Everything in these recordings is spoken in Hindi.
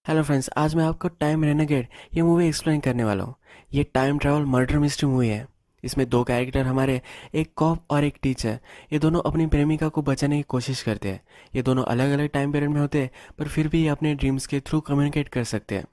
हेलो फ्रेंड्स, आज मैं आपको टाइम रेनेगेड ये मूवी एक्सप्लेन करने वाला हूँ। ये time travel murder mystery movie है। इसमें दो कैरेक्टर हमारे, एक कॉप और एक टीचर। ये दोनों अपनी प्रेमिका को बचाने की कोशिश करते हैं। ये दोनों अलग अलग टाइम पीरियड में होते हैं, पर फिर भी ये अपने ड्रीम्स के थ्रू कम्युनिकेट कर सकते हैं।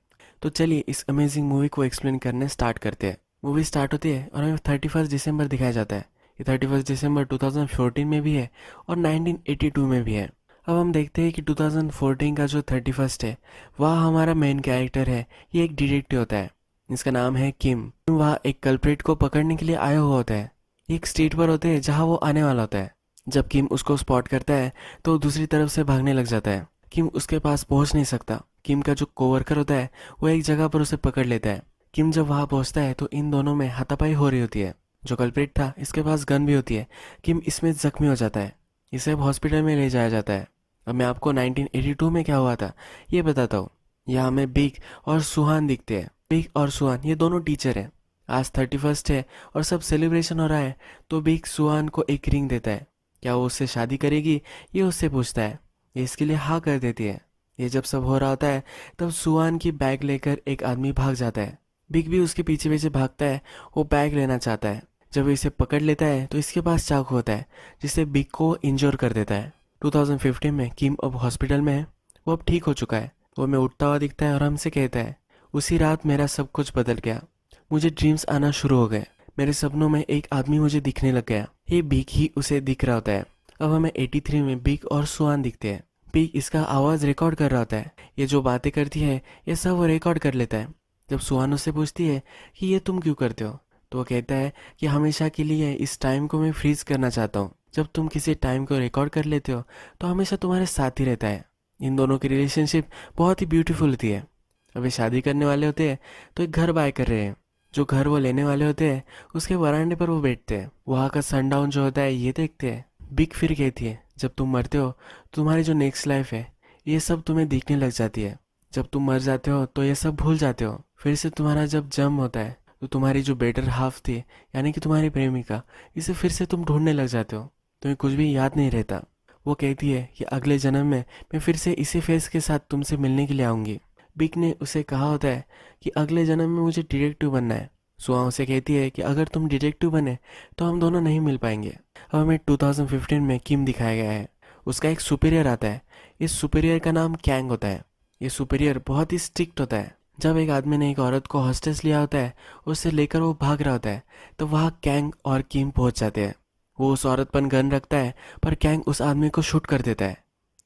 तो चलिए इस अमेजिंग मूवी को एक्सप्लेन करने स्टार्ट करते हैं। मूवी स्टार्ट होती है और हमें 31 दिसंबर दिखाया जाता है। ये 31 दिसंबर 2014 में भी है और 1982 में भी है। अब हम देखते हैं कि 2014 का जो 31 है, वह हमारा मेन कैरेक्टर है। ये एक डिटेक्टिव होता है। इसका नाम है किम। वह एक कल्प्रिट को पकड़ने के लिए आया हुआ होता है। ये एक स्ट्रीट पर होते हैं जहाँ वो आने वाला होता है। जब किम उसको स्पॉट करता है तो वो दूसरी तरफ से भागने लग जाता है। किम उसके पास पहुंच नहीं सकता। किम का जो कोवर्कर होता है वो एक जगह पर उसे पकड़ लेता है। किम जब वहां पहुंचता है तो इन दोनों में हाथापाई हो रही होती है। जो कल्प्रिट था इसके पास गन भी होती है। किम इसमें जख्मी हो जाता है। इसे अब हॉस्पिटल में ले जाया जाता है। अब मैं आपको 1982 में क्या हुआ था ये बताता हूँ। यहाँ हमें बिग और सुहान दिखते हैं। बिग और सुहान ये दोनों टीचर हैं। आज 31 है और सब सेलिब्रेशन हो रहा है। तो बिग सुहान को एक रिंग देता है। क्या वो उससे शादी करेगी, ये उससे पूछता है। ये इसके लिए हाँ कर देती है। ये जब सब हो रहा होता है तब सुहान की बैग लेकर एक आदमी भाग जाता है। बिग भी उसके पीछे पीछे भागता है। वो बैग लेना चाहता है। जब वो इसे पकड़ लेता है तो इसके पास चाकू होता है जिससे बिग को इंजोर कर देता है। 2015 में किम अब हॉस्पिटल में है। वो अब ठीक हो चुका है। वो हमें उठता हुआ दिखता है और हमसे कहता है, उसी रात मेरा सब कुछ बदल गया। मुझे ड्रीम्स आना शुरू हो गए। मेरे सपनों में एक आदमी मुझे दिखने लग गया। ये बिग ही उसे दिख रहा होता है। अब हमें 83 में बिग और सुहान दिखते हैं। बिग इसका आवाज़ रिकॉर्ड कर रहा होता है। ये जो बातें करती है ये सब वो रिकॉर्ड कर लेता है। जब सुहान उससे पूछती है कि ये तुम क्यों करते हो, तो वो कहता है कि हमेशा के लिए इस टाइम को मैं फ्रीज करना चाहता हूँ। जब तुम किसी टाइम को रिकॉर्ड कर लेते हो तो हमेशा तुम्हारे साथ ही रहता है। इन दोनों की रिलेशनशिप बहुत ही ब्यूटीफुल होती है। अभी शादी करने वाले होते हैं तो एक घर बाय कर रहे हैं। जो घर वो लेने वाले होते हैं उसके वरांडे पर वो बैठते हैं। वहाँ का सनडाउन जो होता है ये देखते हैं। बिग फिर कहती है, जब तुम मरते हो तुम्हारी जो नेक्स्ट लाइफ है ये सब तुम्हें दिखने लग जाती है। जब तुम मर जाते हो तो ये सब भूल जाते हो। फिर से तुम्हारा जब जन्म होता है तो तुम्हारी जो बेटर हाफ थी, यानी कि तुम्हारी प्रेमिका, इसे फिर से तुम ढूंढने लग जाते हो। तुम्हें कुछ भी याद नहीं रहता। वो कहती है कि अगले जन्म में मैं फिर से इसी फेस के साथ तुमसे मिलने के लिए आऊंगी। बिग ने उसे कहा होता है कि अगले जन्म में मुझे डिटेक्टिव बनना है। सुआ उसे कहती है कि अगर तुम डिटेक्टिव बने तो हम दोनों नहीं मिल पाएंगे। अब हमें 2015 में किम दिखाया गया है। उसका एक सुपीरियर आता है। इस सुपीरियर का नाम कैंग होता है। ये सुपीरियर बहुत ही स्ट्रिक्ट होता है। जब एक आदमी ने एक औरत को हॉस्टेस लिया होता है, उससे लेकर वो भाग रहा होता है, तो वहाँ कैंग और किम पहुंच जाते हैं। वो उस औरत पर गन रखता है पर कैंग उस आदमी को शूट कर देता है।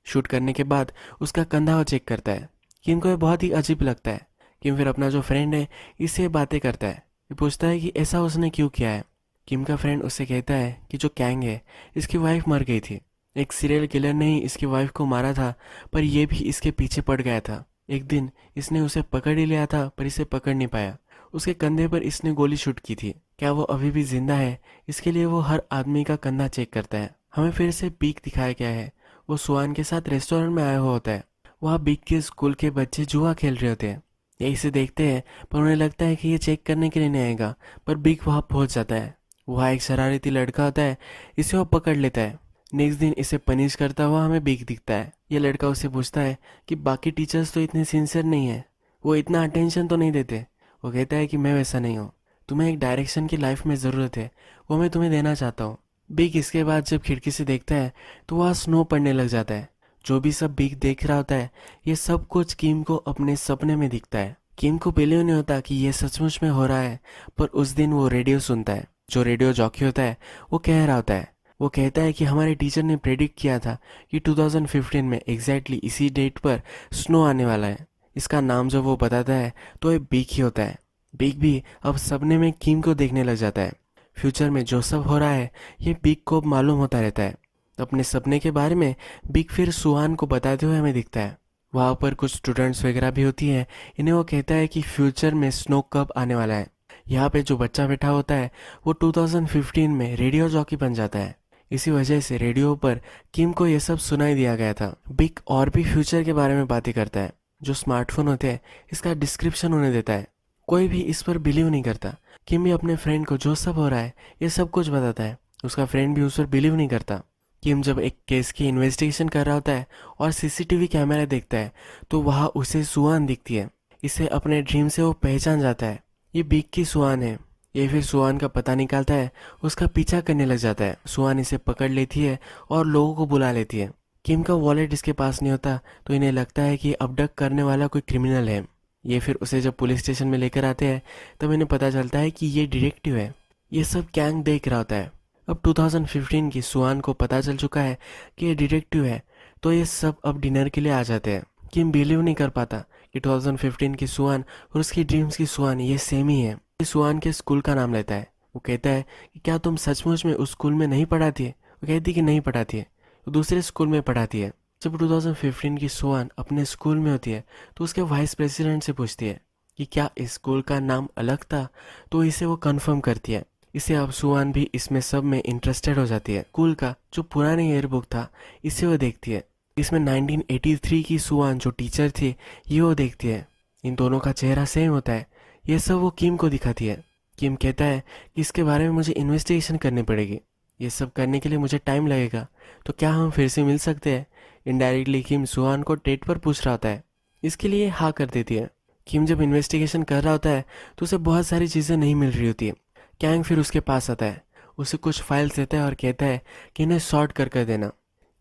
शूट करने के बाद उसका कंधा वो चेक करता है। किम को ये बहुत ही अजीब लगता है। किम फिर अपना जो फ्रेंड है इससे बातें करता है। ये पूछता है कि ऐसा उसने क्यों किया है। किम का फ्रेंड उससे कहता है कि जो कैंग है इसकी वाइफ मर गई थी। एक सीरियल किलर ने ही इसकी वाइफ को मारा था, पर यह भी इसके पीछे पड़ गया था। एक दिन इसने उसे पकड़ ही लिया था पर इसे पकड़ नहीं पाया। उसके कंधे पर इसने गोली शूट की थी। क्या वो अभी भी जिंदा है, इसके लिए वो हर आदमी का कंधा चेक करता है। हमें फिर से बीक दिखाया गया है। वो सुआन के साथ रेस्टोरेंट में आया हुआ होता है। वहाँ बीक के स्कूल के बच्चे जुआ खेल रहे होते हैं। ये इसे देखते हैं पर उन्हें लगता है कि ये चेक करने के लिए नहीं आएगा, पर बीक वहाँ पहुँच जाता है। वहाँ एक शरारती लड़का होता है। इसे वो पकड़ लेता है। नेक्स्ट दिन इसे पनिश करता हुआ हमें बीक दिखता है। ये लड़का उससे पूछता है कि बाकी टीचर्स तो इतने सिंसियर नहीं है, वो इतना अटेंशन तो नहीं देते। वो कहता है कि मैं वैसा नहीं हूँ। तुम्हें एक डायरेक्शन की लाइफ में ज़रूरत है, वो मैं तुम्हें देना चाहता हूँ। बीक इसके बाद जब खिड़की से देखता है तो वहाँ स्नो पड़ने लग जाता है। जो भी सब बीक देख रहा होता है ये सब कुछ किम को अपने सपने में दिखता है। किम को बिलीव नहीं होता कि ये सचमुच में हो रहा है, पर उस दिन वो रेडियो सुनता है। जो रेडियो जॉकी होता है वो कह रहा होता है, वो कहता है कि हमारे टीचर ने प्रेडिक्ट किया था कि 2015 में एग्जैक्टली इसी डेट पर स्नो आने वाला है। इसका नाम जब वो बताता है तो ये बिग ही होता है। बिग भी अब सपने में किम को देखने लग जाता है। फ्यूचर में जो सब हो रहा है ये बिग को मालूम होता रहता है। अपने सपने के बारे में बिग फिर सुहान को बताते हुए हमें दिखता है। वहाँ पर कुछ स्टूडेंट्स वगैरह भी होती हैं। इन्हें वो कहता है कि फ्यूचर में स्नो कब आने वाला है। यहाँ पे जो बच्चा बैठा होता है वो 2015 में रेडियो जॉकी बन जाता है। इसी वजह से रेडियो पर किम को यह सब सुनाई दिया गया था। बिग और भी फ्यूचर के बारे में बातें करता है। जो स्मार्टफोन होते हैं इसका डिस्क्रिप्शन उन्हें देता है। कोई भी इस पर बिलीव नहीं करता। किम भी अपने फ्रेंड को जो सब हो रहा है ये सब कुछ बताता है। उसका फ्रेंड भी उस पर बिलीव नहीं करता। किम जब एक केस की इन्वेस्टिगेशन कर रहा होता है और सीसीटीवी कैमरा देखता है तो वहाँ उसे सुआन दिखती है। इसे अपने ड्रीम से वो पहचान जाता है, ये बिग की सुआन है। ये फिर सुआन का पता निकालता है, उसका पीछा करने लग जाता है। सुआन इसे पकड़ लेती है और लोगों को बुला लेती है। किम का वॉलेट इसके पास नहीं होता तो इन्हें लगता है कि अबडक्ट करने वाला कोई क्रिमिनल है। ये फिर उसे जब पुलिस स्टेशन में लेकर आते हैं तब इन्हें पता चलता है कि ये डिटेक्टिव है। ये सब कैंग देख रहा होता है। अब 2015 की सुआन को पता चल चुका है कि ये डिटेक्टिव है, तो ये सब अब डिनर के लिए आ जाते हैं। किम बिलीव नहीं कर पाता कि 2015 की सुआन और उसकी ड्रीम्स की सुआन ये सेम ही है। ये सुआन के स्कूल का नाम लेता है। वो कहता है कि क्या तुम सचमुच में उस स्कूल में नहीं पढ़ाती है? वो कहती है कि नहीं पढ़ाती है, वो दूसरे स्कूल में पढ़ाती है। जब 2015 की सुआन अपने स्कूल में होती है तो उसके वाइस प्रेसिडेंट से पूछती है कि क्या इस स्कूल का नाम अलग था, तो इसे वो कंफर्म करती है। इसे अब सुआन भी इसमें सब में इंटरेस्टेड हो जाती है। स्कूल का जो पुरानी ईयरबुक था इसे वो देखती है। इसमें 1983 की सुआन जो टीचर थी ये वो देखती है। इन दोनों का चेहरा सेम होता है। ये सब वो किम को दिखाती है। किम कहता है कि इसके बारे में मुझे इन्वेस्टिगेशन करनी पड़ेगी, ये सब करने के लिए मुझे टाइम लगेगा, तो क्या हम फिर से मिल सकते हैं? इनडायरेक्टली किम सुआन को डेट पर पूछ रहा होता है। इसके लिए हाँ कर देती है। किम जब इन्वेस्टिगेशन कर रहा होता है तो उसे बहुत सारी चीज़ें नहीं मिल रही होती है। कैंग फिर उसके पास आता है, उसे कुछ फाइल्स देता है और कहता है कि इन्हें सॉर्ट कर देना।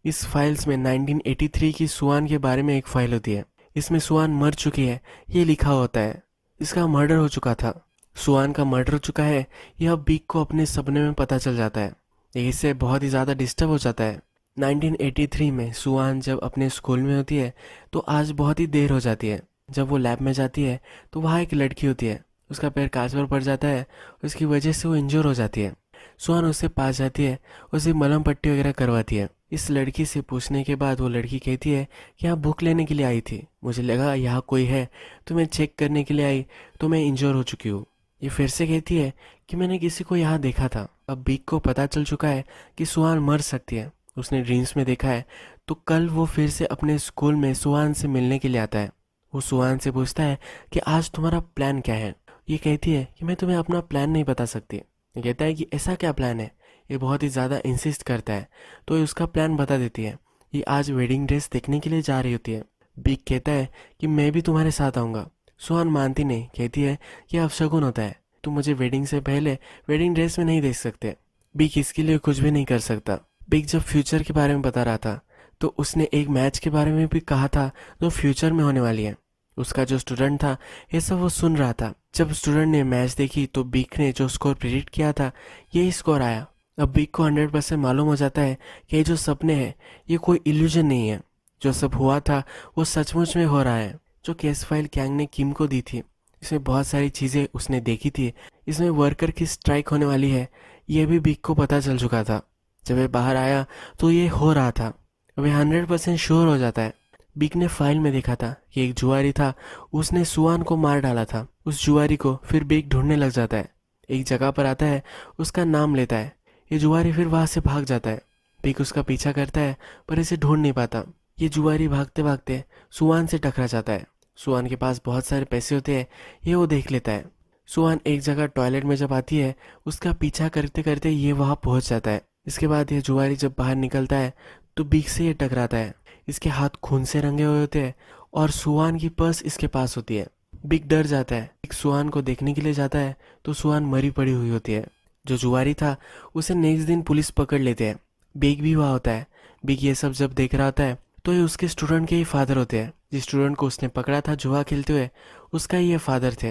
इस फाइल्स में 1983 की सुआन के बारे में एक फाइल होती है। इसमें सुआन मर चुकी है ये लिखा होता है। इसका मर्डर हो चुका था, सुआन का मर्डर हो चुका है, यह बीक को अपने सपने में पता चल जाता है। ये इससे बहुत ही ज़्यादा डिस्टर्ब हो जाता है। 1983 में सुआन जब अपने स्कूल में होती है तो आज बहुत ही देर हो जाती है। जब वो लैब में जाती है तो वहाँ एक लड़की होती है, उसका पैर कांच पर पड़ जाता है, उसकी वजह से वो इंजोर हो जाती है। सुआन उससे पास जाती है, उसे मलहम पट्टी वगैरह करवाती है। इस लड़की से पूछने के बाद वो लड़की कहती है कि यहाँ बुक लेने के लिए आई थी, मुझे लगा यहाँ कोई है तो मैं चेक करने के लिए आई, तो मैं इंजोर हो चुकी हूँ। ये फिर से कहती है कि मैंने किसी को यहाँ देखा था। अब बीक को पता चल चुका है कि सुआन मर सकती है, उसने ड्रीम्स में देखा है। तो कल वो फिर से अपने स्कूल में सुआन से मिलने के लिए आता है। वो सुआन से पूछता है कि आज तुम्हारा प्लान क्या है? ये कहती है कि मैं तुम्हें अपना प्लान नहीं बता सकती। ये कहता है कि ऐसा क्या प्लान है? ये बहुत ही ज़्यादा इंसिस्ट करता है तो ये उसका प्लान बता देती है। ये आज वेडिंग ड्रेस देखने के लिए जा रही होती है। बीक कहता है कि मैं भी तुम्हारे साथ आऊँगा। सुहान मानती नहीं, कहती है कि अपशगुन होता है, तुम मुझे वेडिंग से पहले वेडिंग ड्रेस में नहीं देख सकते। बीक इसके लिए कुछ भी नहीं कर सकता। बीक जब फ्यूचर के बारे में बता रहा था तो उसने एक मैच के बारे में भी कहा था जो फ्यूचर में होने वाली है। उसका जो स्टूडेंट था ये सब वो सुन रहा था। जब स्टूडेंट ने मैच देखी तो बीक ने जो स्कोर प्रिडिक्ट किया था यही स्कोर आया। अब बीक को 100% मालूम हो जाता है कि ये जो सपने हैं ये कोई इल्यूजन नहीं है, जो सब हुआ था वो सचमुच में हो रहा है। जो केस फाइल कैंग ने किम को दी थी इसमें बहुत सारी चीज़ें उसने देखी थी। इसमें वर्कर की स्ट्राइक होने वाली है ये भी बीक को पता चल चुका था। जब ये बाहर आया तो ये हो रहा था, वह 100% श्योर हो जाता है। बीक ने फाइल में देखा था कि एक जुआरी था, उसने सुआन को मार डाला था। उस जुआरी को फिर बीक ढूंढने लग जाता है। एक जगह पर आता है, उसका नाम लेता है। ये जुआरी फिर वहां से भाग जाता है। बीक उसका पीछा करता है पर इसे ढूंढ नहीं पाता। ये जुआरी भागते भागते सुआन से टकरा जाता है। सुआन के पास बहुत सारे पैसे होते हैं, ये वो देख लेता है। सुआन एक जगह टॉयलेट में जब आती है उसका पीछा करते करते ये वहां पहुंच जाता है। इसके बाद ये जुआरी जब बाहर निकलता है तो बीक से ये टकराता है। इसके हाथ खून से रंगे हुए होते हैं और सुआन की पर्स इसके पास होती है। बिग डर जाता है। एक सुआन को देखने के लिए जाता है तो सुआन मरी पड़ी हुई होती है। जो जुआरी था उसे नेक्स्ट दिन पुलिस पकड़ लेते हैं। बिग भी हुआ होता है। बिग ये सब जब देख रहा होता है तो ये उसके स्टूडेंट के ही फादर होते हैं। जिस स्टूडेंट को उसने पकड़ा था जुआ खेलते हुए उसका ही ये फादर थे।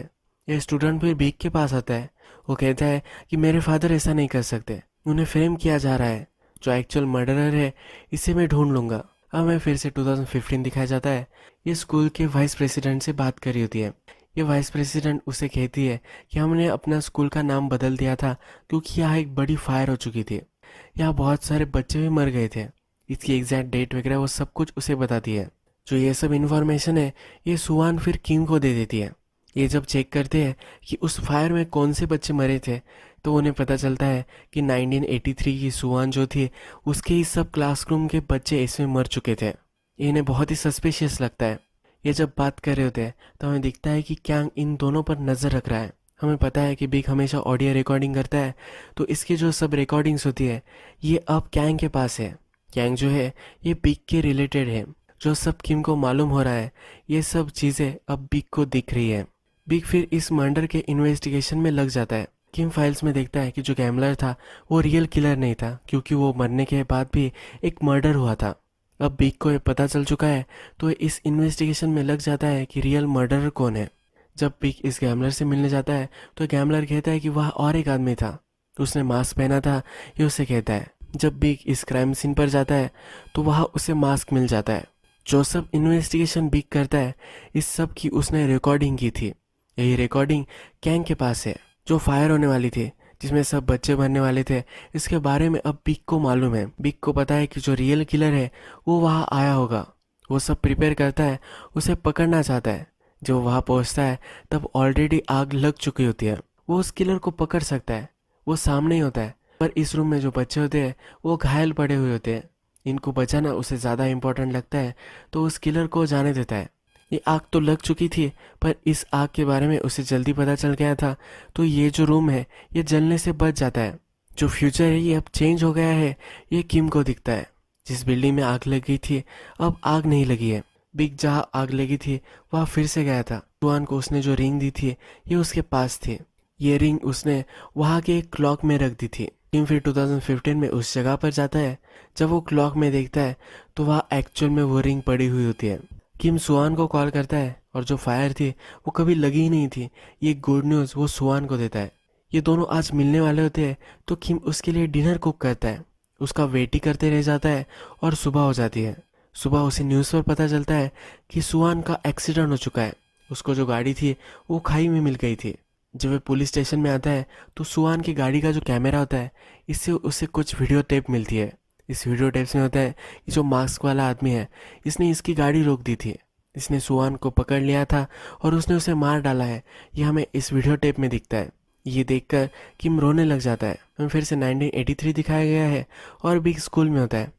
ये स्टूडेंट फिर बिग के पास आता है। वो कहता है कि मेरे फादर ऐसा नहीं कर सकते, उन्हें फ्रेम किया जा रहा है, जो एक्चुअल मर्डरर है इसे मैं ढूंढ लूंगा। अब मैं फिर से 2015 दिखाया जाता है। ये स्कूल के वाइस प्रेसिडेंट से बात करी होती है। ये वाइस प्रेसिडेंट उसे कहती है कि हमने अपना स्कूल का नाम बदल दिया था क्योंकि यहाँ एक बड़ी फायर हो चुकी थी, यहाँ बहुत सारे बच्चे भी मर गए थे। इसकी एग्जैक्ट डेट वगैरह वो सब कुछ उसे बताती है। जो ये सब इन्फॉर्मेशन है ये सुआन फिर किम को दे देती है। ये जब चेक करते हैं कि उस फायर में कौन से बच्चे मरे थे तो उन्हें पता चलता है कि 1983 की सुआन जो थी उसके ही सब क्लासरूम के बच्चे इसमें मर चुके थे। ये इन्हें बहुत ही सस्पिशियस लगता है। ये जब बात कर रहे होते हैं तो हमें दिखता है कि कैंग इन दोनों पर नज़र रख रहा है। हमें पता है कि बिग हमेशा ऑडियो रिकॉर्डिंग करता है तो इसकी जो सब रिकॉर्डिंग्स होती है ये अब कैंग के पास है। कैंग जो है ये बिग के रिलेटेड है। जो सब किम को मालूम हो रहा है ये सब चीज़ें अब बिग को दिख रही है। बिग फिर इस मर्डर के इन्वेस्टिगेशन में लग जाता है। किम फाइल्स में देखता है कि जो गैम्बलर था वो रियल किलर नहीं था, क्योंकि वो मरने के बाद भी एक मर्डर हुआ था। अब बिग को ये पता चल चुका है तो ये इस इन्वेस्टिगेशन में लग जाता है कि रियल मर्डरर कौन है। जब बिग इस गैम्बलर से मिलने जाता है तो गैम्बलर कहता है कि वह और एक आदमी था, उसने मास्क पहना था, ये उसे कहता है। जब बिग इस क्राइम सीन पर जाता है तो वहाँ उसे मास्क मिल जाता है। जो सब इन्वेस्टिगेशन बिग करता है इस सब की उसने रिकॉर्डिंग की थी। यही रिकॉर्डिंग कैंग के पास है, जो फायर होने वाली थी, जिसमें सब बच्चे बनने वाले थे। इसके बारे में अब बिग को मालूम है। बिग को पता है कि जो रियल किलर है वो वहाँ आया होगा। वो सब प्रिपेयर करता है, उसे पकड़ना चाहता है। जब वो वहाँ पहुँचता है तब ऑलरेडी आग लग चुकी होती है। वो उस किलर को पकड़ सकता है, वो सामने ही होता है। पर इस रूम में जो बच्चे होते हैं वो घायल पड़े हुए होते हैं। इनको बचाना उसे ज़्यादा इम्पोर्टेंट लगता है तो उस किलर को जाने देता है। ये आग तो लग चुकी थी पर इस आग के बारे में उसे जल्दी पता चल गया था, तो ये जो रूम है ये जलने से बच जाता है। जो फ्यूचर है ये अब चेंज हो गया है, ये किम को दिखता है। जिस बिल्डिंग में आग लग गई थी अब आग नहीं लगी है। बिग जहाँ आग लगी थी वहाँ फिर से गया था। जुआन को उसने जो रिंग दी थी ये उसके पास थी। ये रिंग उसने वहाँ के एक क्लॉक में रख दी थी। किम फिर 2015 में उस जगह पर जाता है। जब वो क्लॉक में देखता है तो वहाँ एक्चुअल में वो रिंग पड़ी हुई होती है। किम सुआन को कॉल करता है और जो फायर थी वो कभी लगी ही नहीं थी, ये गुड न्यूज़ वो सुआन को देता है। ये दोनों आज मिलने वाले होते हैं तो किम उसके लिए डिनर कुक करता है। उसका वेट ही करते रह जाता है और सुबह हो जाती है। सुबह उसे न्यूज़ पर पता चलता है कि सुआन का एक्सीडेंट हो चुका है। उसको जो गाड़ी थी वो खाई में मिल गई थी। जब वे पुलिस स्टेशन में आता है तो सुआन की गाड़ी का जो कैमरा होता है इससे उसे कुछ वीडियो टेप मिलती है। इस वीडियो टेप्स में होता है कि जो मास्क वाला आदमी है इसने इसकी गाड़ी रोक दी थी। इसने सुआन को पकड़ लिया था और उसने उसे मार डाला है, ये हमें इस वीडियो टेप में दिखता है। ये देखकर किम रोने लग जाता है। हमें फिर से 1983 दिखाया गया है और बिग स्कूल में होता है।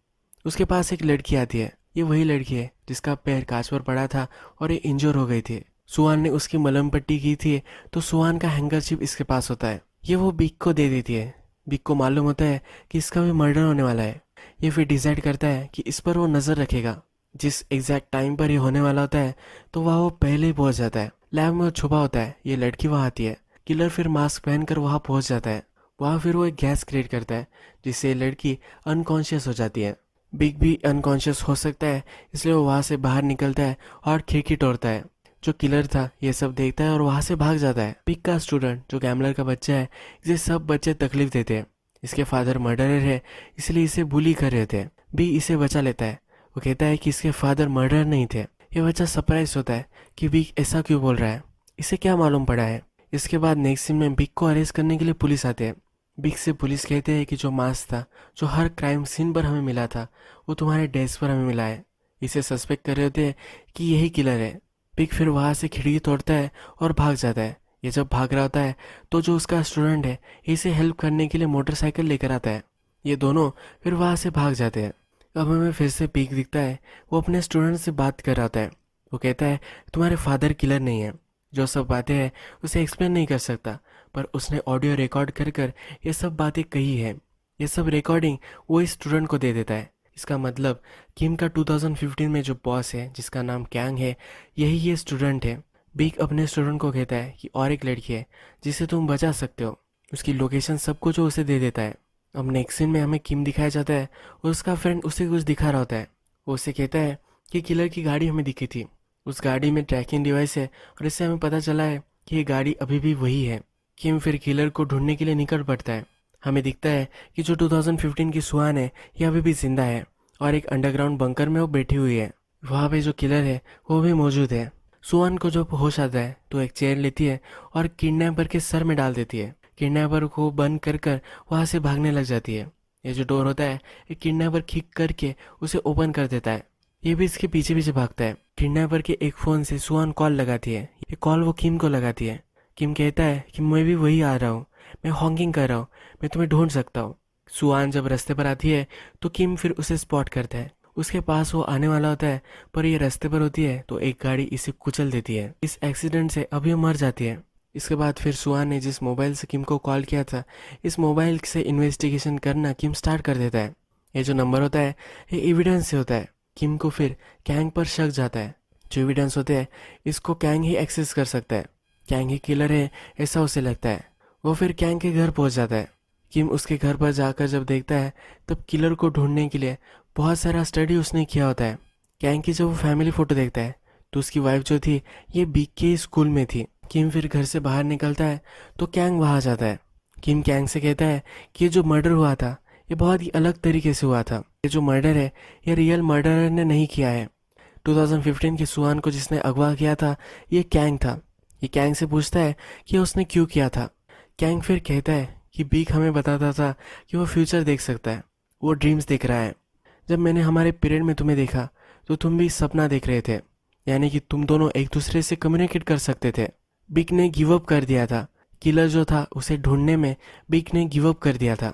उसके पास एक लड़की आती है। ये वही लड़की है जिसका पैर कांच पर पड़ा था और ये इंजर हो गई थी। सुआन ने उसकी मलहम पट्टी की थी तो सुआन का हैंकरचिप इसके पास होता है। ये वो बिग को दे देती है। बिग को मालूम होता है कि इसका भी मर्डर होने वाला है। ये फिर डिसाइड करता है कि इस पर वो नज़र रखेगा। जिस एग्जैक्ट टाइम पर ये होने वाला होता है तो वहाँ वो पहले ही पहुँच जाता है। लैब में वो छुपा होता है। ये लड़की वहाँ आती है। किलर फिर मास्क पहनकर वहाँ पहुँच जाता है। वहाँ फिर वो एक गैस क्रिएट करता है जिससे ये लड़की अनकॉन्शियस हो जाती है। बिग भी अनकॉन्शियस हो सकता है, इसलिए वो वहाँ से बाहर निकलता है और खिड़की तोड़ता है। जो किलर था ये सब देखता है और वहाँ से भाग जाता है। बिग का स्टूडेंट जो गैम्बलर का बच्चा है, इसे सब बच्चे तकलीफ देते हैं। इसके फादर मर्डरर है इसलिए इसे बुली कर रहे थे। बी इसे बचा लेता है। वो कहता है कि इसके फादर मर्डरर नहीं थे। ये बच्चा सरप्राइज होता है कि बिग ऐसा क्यों बोल रहा है, इसे क्या मालूम पड़ा है। इसके बाद नेक्स्ट सीन में बिग को अरेस्ट करने के लिए पुलिस आते हैं। बिग से पुलिस कहते हैं कि जो मास्क था जो हर क्राइम सीन पर हमें मिला था वो तुम्हारे डेस्क पर हमें मिला है। इसे सस्पेक्ट कर रहे होते हैं कि यही किलर है। बिग फिर वहाँ से खिड़की तोड़ता है और भाग जाता है। ये जब भाग रहा होता है तो जो उसका स्टूडेंट है इसे हेल्प करने के लिए मोटरसाइकिल लेकर आता है। ये दोनों फिर वहाँ से भाग जाते हैं। अब हमें फिर से बिग दिखता है। वो अपने स्टूडेंट से बात कर रहा होता है। वो कहता है तुम्हारे फादर किलर नहीं है। जो सब बातें हैं उसे एक्सप्लेन नहीं कर सकता, पर उसने ऑडियो रिकॉर्ड कर कर ये सब बातें कही है। ये सब रिकॉर्डिंग वो इस स्टूडेंट को दे देता है। इसका मतलब किम का 2015 में जो बॉस है जिसका नाम कैंग है यही ये स्टूडेंट है। बिग अपने स्टूडेंट को कहता है कि और एक लड़की है जिसे तुम बचा सकते हो। उसकी लोकेशन सब कुछ वो उसे दे देता है। अब नेक्स्ट सीन में हमें किम दिखाया जाता है और उसका फ्रेंड उसे कुछ दिखा रहा होता है। वो उसे कहता है कि किलर की गाड़ी हमें दिखी थी। उस गाड़ी में ट्रैकिंग डिवाइस है और इससे हमें पता चला है कि ये गाड़ी अभी भी वही है। किम फिर किलर को ढूंढने के लिए निकल पड़ता है। हमें दिखता है कि जो 2015 की सुहान है ये अभी भी जिंदा है और एक अंडरग्राउंड बंकर में वो बैठी हुई है। वहाँ पे जो किलर है वो भी मौजूद है। सुहान को जब होश आता है तो एक चेयर लेती है और किडनैपर के सर में डाल देती है। किडनैपर को बंद कर कर वहाँ से भागने लग जाती है। ये जो डोर होता है ये किडनैपर किक करके उसे ओपन कर देता है। ये भी इसके पीछे पीछे भागता है। किडनैपर के एक फ़ोन से सुहान कॉल लगाती है। ये कॉल वो किम को लगाती है। किम कहता है कि मैं भी वही आ रहा हूँ, मैं हॉकिंग कर रहा हूँ, मैं तुम्हें ढूंढ सकता हूँ। सुहान जब रास्ते पर आती है तो किम फिर उसे स्पॉट करता है। उसके पास वो आने वाला होता है पर ये रास्ते पर होती है तो एक गाड़ी इसे कुचल देती है। इस एक्सीडेंट से अभी वो मर जाती है। इसके बाद फिर सुहान ने जिस मोबाइल से किम को कॉल किया था इस मोबाइल से इन्वेस्टिगेशन करना किम स्टार्ट कर देता है। ये जो नंबर होता है ये एविडेंस से होता है। किम को फिर कैंग पर शक जाता है। जो एविडेंस होते हैं इसको कैंग ही एक्सेस कर सकता है। कैंग ही किलर है ऐसा उसे लगता है। वो फिर कैंग के घर पहुंच जाता है। किम उसके घर पर जाकर जब देखता है तब किलर को ढूंढने के लिए बहुत सारा स्टडी उसने किया होता है। कैंग की जब वो फैमिली फोटो देखता है तो उसकी वाइफ जो थी ये बीक के स्कूल में थी। किम फिर घर से बाहर निकलता है तो कैंग वहां जाता है। किम कैंग से कहता है कि ये जो मर्डर हुआ था ये बहुत ही अलग तरीके से हुआ था। ये जो मर्डर है ये रियल मर्डरर ने नहीं किया है। 2015 के सुआन को जिसने अगवा किया था ये कैंग था। ये कैंग से पूछता है कि उसने क्यों किया था। कैंग फिर कहता है कि बीक हमें बताता था कि वो फ्यूचर देख सकता है, वो ड्रीम्स देख रहा है। जब मैंने हमारे पीरियड में तुम्हें देखा तो तुम भी सपना देख रहे थे, यानी कि तुम दोनों एक दूसरे से कम्युनिकेट कर सकते थे। बीक ने गिव अप कर दिया था। किलर जो था उसे ढूंढने में बीक ने गिव अप कर दिया था।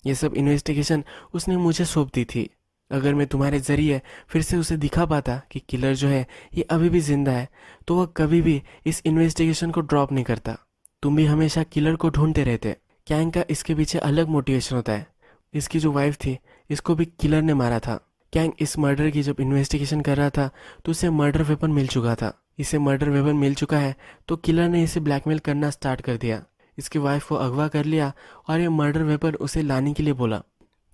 ये सब इन्वेस्टिगेशन उसने मुझे सौंप दी थी। अगर मैं तुम्हारे जरिए फिर से उसे दिखा पाता कि किलर जो है ये अभी भी जिंदा है तो वह कभी भी इस इन्वेस्टिगेशन को ड्रॉप नहीं करता। तुम भी हमेशा किलर को ढूंढते रहते। कैंग का इसके पीछे अलग मोटिवेशन होता है। इसकी जो वाइफ थी इसको भी किलर ने मारा था। कैंग इस मर्डर की जब इन्वेस्टिगेशन कर रहा था तो उसे मर्डर वेपन मिल चुका था। इसे मर्डर वेपन मिल चुका है तो किलर ने इसे ब्लैकमेल करना स्टार्ट कर दिया। इसकी वाइफ को अगवा कर लिया और ये मर्डर वेपन उसे लाने के लिए बोला।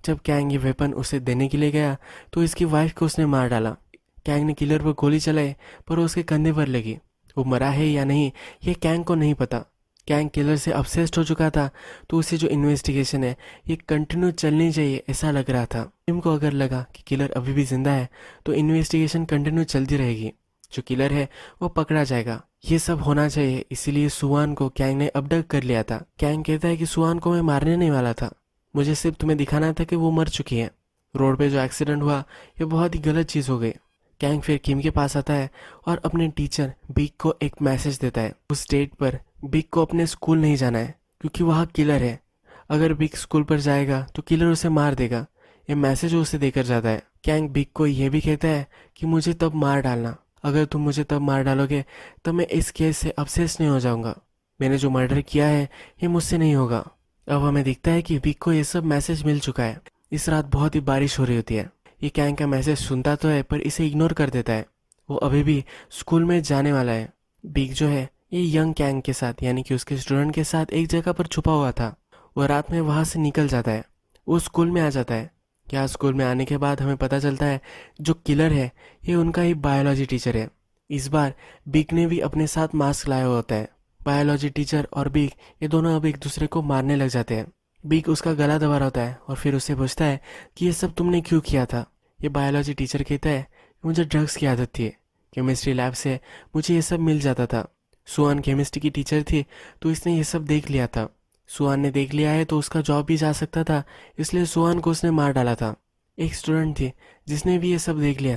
जब कैंग ये वेपन उसे देने के लिए गया तो इसकी वाइफ को उसने मार डाला। कैंग ने किलर पर गोली चलाई पर वो उसके कंधे पर लगी। वो मरा है या नहीं ये कैंग को नहीं पता। कैंग किलर से obsessed हो चुका था तो उसे जो इन्वेस्टिगेशन है ये कंटिन्यू चलनी चाहिए ऐसा लग रहा था। टिम को अगर लगा कि किलर अभी भी जिंदा है तो इन्वेस्टिगेशन कंटिन्यू चलती रहेगी। जो किलर है वो पकड़ा जाएगा। ये सब होना चाहिए, इसीलिए सुआन को कैंग ने अबडक्ट कर लिया था। कैंग कहता है कि सुआन को मैं मारने नहीं वाला था, मुझे सिर्फ तुम्हें दिखाना था कि वो मर चुकी है। रोड पे जो एक्सीडेंट हुआ ये बहुत ही गलत चीज़ हो गई। कैंग फिर किम के पास आता है और अपने टीचर बीक को एक मैसेज देता है। उस डेट पर बीक को अपने स्कूल नहीं जाना है क्योंकि वहाँ किलर है। अगर बीक स्कूल पर जाएगा तो किलर उसे मार देगा। ये मैसेज उसे देकर जाता है। कैंग बीक को यह भी कहता है कि मुझे तब मार डालना, अगर तुम मुझे तब मार डालोगे तब मैं इस केस से obsessed नहीं हो जाऊंगा। मैंने जो मर्डर किया है ये मुझसे नहीं होगा। अब हमें दिखता है कि बीक को ये सब मैसेज मिल चुका है। इस रात बहुत ही बारिश हो रही होती है। ये कैंग का मैसेज सुनता तो है पर इसे इग्नोर कर देता है। वो अभी भी स्कूल में जाने वाला है। बीक जो है ये यंग कैंग के साथ यानी कि उसके स्टूडेंट के साथ एक जगह पर छुपा हुआ था। वो रात में वहाँ से निकल जाता है। वो स्कूल में आ जाता है। यहाँ स्कूल में आने के बाद हमें पता चलता है जो किलर है ये उनका ही बायोलॉजी टीचर है। इस बार बीक ने भी अपने साथ मास्क लाया हुआ होता है। बायोलॉजी टीचर और बीक ये दोनों अब एक दूसरे को मारने लग जाते हैं। बीक उसका गला दबा रहा होता है और फिर उससे पूछता है कि ये सब तुमने क्यों किया था। ये बायोलॉजी टीचर कहता है कि मुझे ड्रग्स की आदत थी, केमिस्ट्री लैब से मुझे ये सब मिल जाता था। सुआन केमिस्ट्री की टीचर थी तो इसने ये सब देख लिया था। सुआन ने देख लिया है तो उसका जॉब भी जा सकता था, इसलिए सुआन को उसने मार डाला था। एक स्टूडेंट थी जिसने भी ये सब देख लिया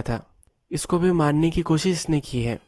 था। इसको भी मारने की कोशिश इसने की है।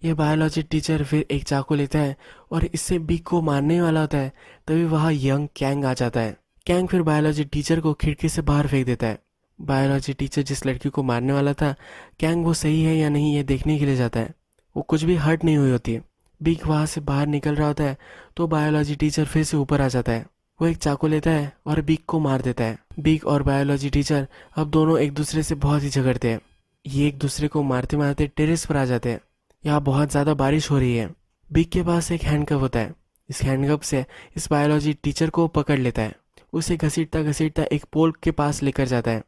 ये बायोलॉजी टीचर फिर एक चाकू लेता है और इससे बीक को मारने वाला होता है। तभी वहाँ यंग कैंग आ जाता है। कैंग फिर बायोलॉजी टीचर को खिड़की से बाहर फेंक देता है। बायोलॉजी टीचर जिस लड़की को मारने वाला था कैंग वो सही है या नहीं ये देखने के लिए जाता है। वो कुछ भी हर्ट नहीं हुई होती है। बीक वहाँ से बाहर निकल रहा होता है तो बायोलॉजी टीचर फिर से ऊपर आ जाता है। वो एक चाकू लेता है और बीक को मार देता है। बीक और बायोलॉजी टीचर अब दोनों एक दूसरे से बहुत ही झगड़ते हैं। ये एक दूसरे को मारते मारते टेरेस पर आ जाते हैं। यहाँ बहुत ज़्यादा बारिश हो रही है। बीक के पास एक हैंडकप होता है। इस हैंडकप से इस बायोलॉजी टीचर को पकड़ लेता है। उसे घसीटता घसीटता एक पोल के पास लेकर जाता है।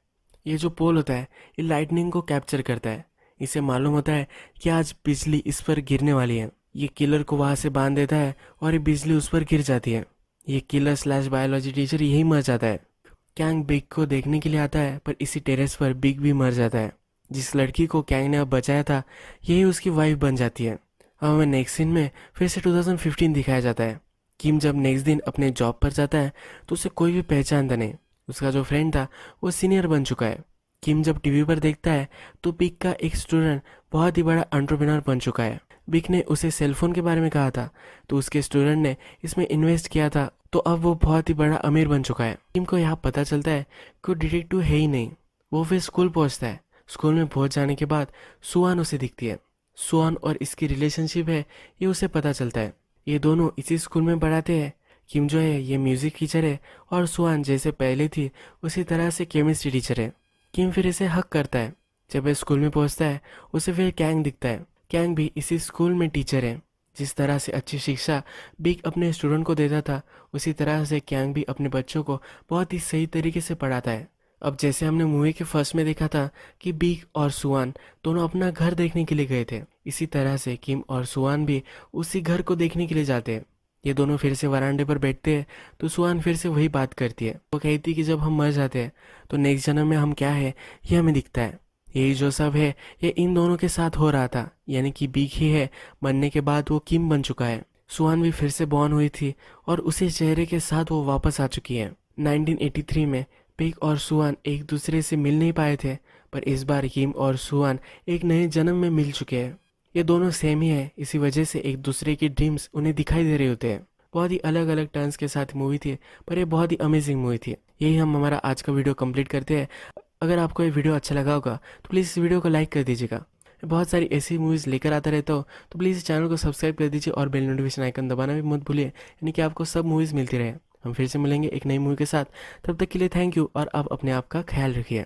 ये जो पोल होता है ये लाइटनिंग को कैप्चर करता है। इसे मालूम होता है कि आज बिजली इस पर गिरने वाली है। ये किलर को वहाँ से बांध देता है और ये बिजली उस पर गिर जाती है। ये किलर स्लैश बायोलॉजी टीचर यही मर जाता है। कैंग बिग को देखने के लिए आता है पर इसी टेरेस पर बिग भी मर जाता है। जिस लड़की को कैंग ने अब बचाया था यही उसकी वाइफ बन जाती है। अब हमें नेक्स्ट सीन में फिर से 2015 दिखाया जाता है। किम जब नेक्स्ट दिन अपने जॉब पर जाता है तो उसे कोई भी पहचानता नहीं। उसका जो फ्रेंड था वो सीनियर बन चुका है। किम जब टीवी पर देखता है तो बिग का एक स्टूडेंट बहुत ही बड़ा एंटरप्रेन्योर बन चुका है। बिग ने उसे सेलफोन के बारे में कहा था तो उसके स्टूडेंट ने इसमें इन्वेस्ट किया था तो अब वो बहुत ही बड़ा अमीर बन चुका है। किम को यहाँ पता चलता है कि वो डिटेक्टिव है ही नहीं। वो फिर स्कूल पहुँचता है। स्कूल में पहुँच जाने के बाद सुआन उसे दिखती है। सुआन और इसकी रिलेशनशिप है ये उसे पता चलता है। ये दोनों इसी स्कूल में पढ़ाते हैं। किम जो है ये म्यूज़िक टीचर है और सुहान जैसे पहले थी उसी तरह से केमिस्ट्री टीचर है। किम फिर इसे हक करता है। जब वह स्कूल में पहुंचता है उसे फिर कैंग दिखता है। कैंग भी इसी स्कूल में टीचर है। जिस तरह से अच्छी शिक्षा बिग अपने स्टूडेंट को देता था उसी तरह से कैंग भी अपने बच्चों को बहुत ही सही तरीके से पढ़ाता है। अब जैसे हमने मूवी के फर्स्ट में देखा था कि बिग और सुहान दोनों अपना घर देखने के लिए गए थे, इसी तरह से किम और सुहान भी उसी घर को देखने के लिए जाते हैं। ये दोनों फिर से वरांडे पर बैठते हैं तो सुहान फिर से वही बात करती है। वो कहती है कि जब हम मर जाते हैं तो नेक्स्ट जन्म में हम क्या है ये हमें दिखता है। यही जो सब है ये इन दोनों के साथ हो रहा था, यानी कि बिग ही है, मरने के बाद वो किम बन चुका है। सुहान भी फिर से बॉर्न हुई थी और उसी चेहरे के साथ वो वापस आ चुकी है। 1983 में बिग और सुहान एक दूसरे से मिल नहीं पाए थे, पर इस बार किम और सुहान एक नए जन्म में मिल चुके हैं। ये दोनों सेम ही है, इसी वजह से एक दूसरे की ड्रीम्स उन्हें दिखाई दे रहे होते हैं। बहुत ही अलग अलग टर्न्स के साथ मूवी थी, पर ये बहुत ही अमेजिंग मूवी थी। यही हम हमारा आज का वीडियो कंप्लीट करते हैं। अगर आपको ये वीडियो अच्छा लगा होगा तो प्लीज़ इस वीडियो को लाइक कर दीजिएगा। मैं बहुत सारी ऐसी मूवीज़ लेकर आता रहता हूँ, तो प्लीज़ इस चैनल को सब्सक्राइब कर दीजिए और बेल नोटिफिकेशन आइकन दबाना भी मत भूलिए, यानी कि आपको सब मूवीज़ मिलती रहे। हम फिर से मिलेंगे एक नई मूवी के साथ। तब तक के लिए थैंक यू और आप अपने आप का ख्याल रखिए।